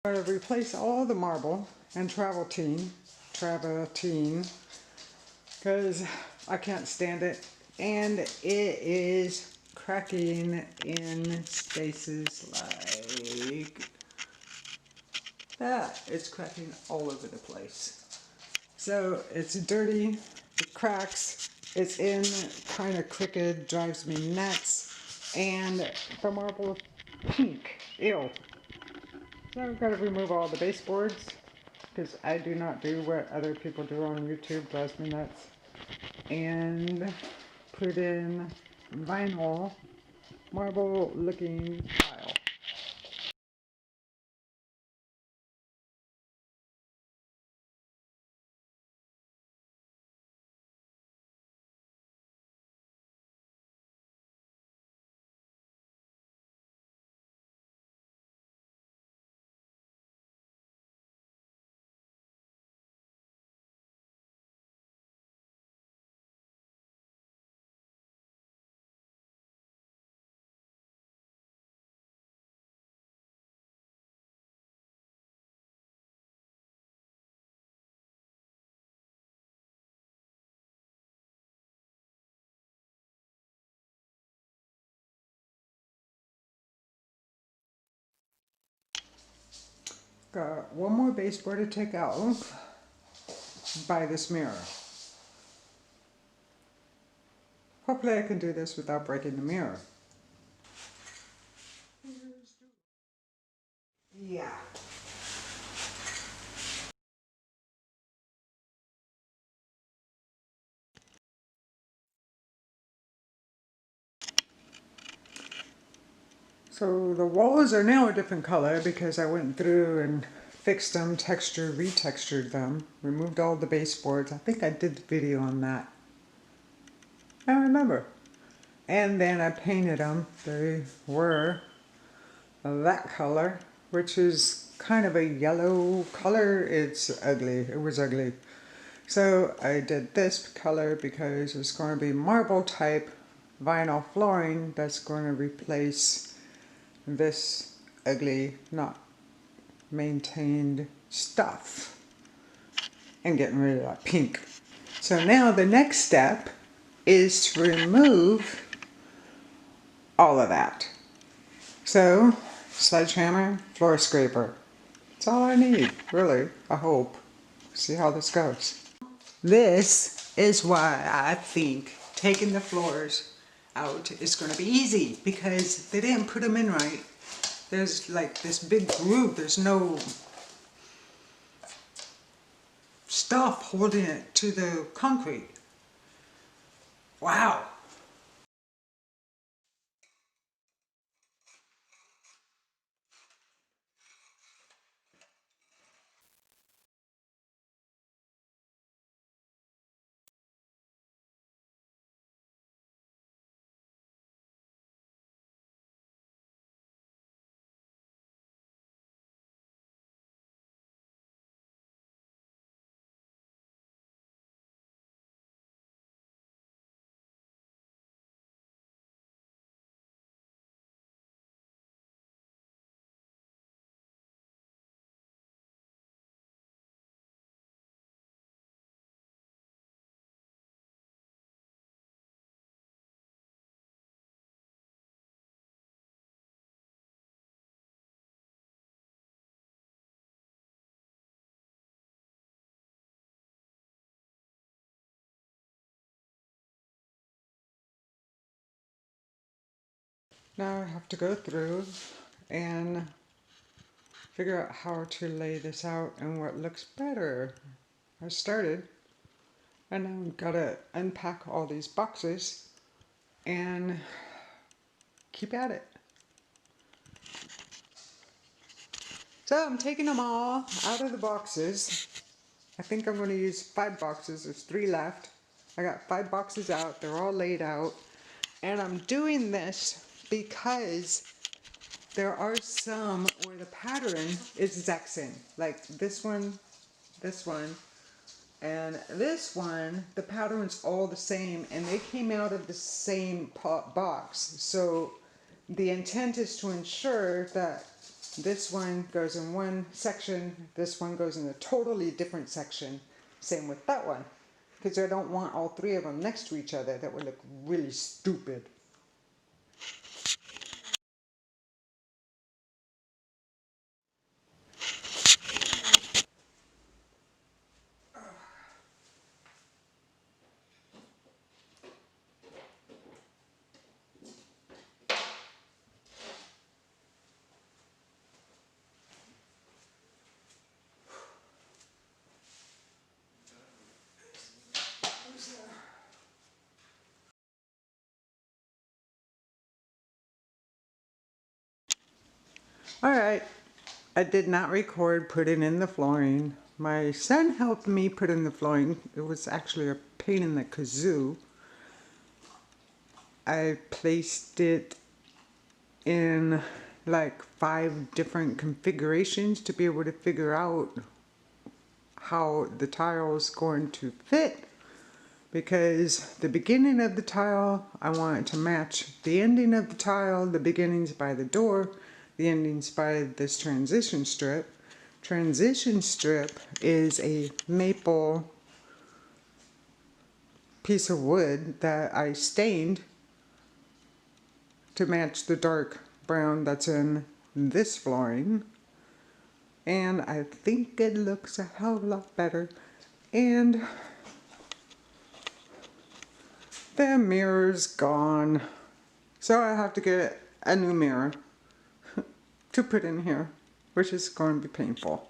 I'm going to replace all the marble and travertine, because I can't stand it, and it is cracking in spaces like that. It's cracking all over the place. So it's dirty, it cracks, it's in kind of crooked, drives me nuts, and the marble pink, ew. So I've got to remove all the baseboards, because I do not do what other people do on YouTube, drives me nuts, and put in vinyl marble looking tile. Got one more baseboard to take out by this mirror. Hopefully I can do this without breaking the mirror. Yeah. So the walls are now a different color because I went through and fixed them, retextured them, removed all the baseboards. I think I did the video on that. I don't remember. And then I painted them. They were that color, which is kind of a yellow color. It's ugly. It was ugly. So I did this color because it's going to be marble type vinyl flooring that's going to replace this ugly, not maintained stuff, and getting rid of that pink. So now the next step is to remove all of that. So sledgehammer, floor scraper. That's all I need, really, I hope. See how this goes. This is why I think taking the floors out is going to be easy, because they didn't put them in right. There's like this big groove, there's no stuff holding it to the concrete. Wow. Now I have to go through and figure out how to lay this out and what looks better. I started, and now I've got to unpack all these boxes and keep at it. So I'm taking them all out of the boxes. I think I'm going to use 5 boxes. There's 3 left. I got 5 boxes out. They're all laid out. And I'm doing this because there are some where the pattern is exact same. Like this one, and this one, the pattern's all the same, and they came out of the same box. So the intent is to ensure that This one goes in one section, this one goes in a totally different section. Same with that one. Because I don't want all three of them next to each other. That would look really stupid. Alright, I did not record putting in the flooring. My son helped me put in the flooring. It was actually a pain in the kazoo. I placed it in like 5 different configurations to be able to figure out how the tile is going to fit, because the beginning of the tile I want it to match the ending of the tile, the beginning's by the door, the ending's by this transition strip. Transition strip is a maple piece of wood that I stained to match the dark brown that's in this flooring, and I think it looks a hell of a lot better. And the mirror's gone, so I have to get a new mirror to put in here, which is going to be painful.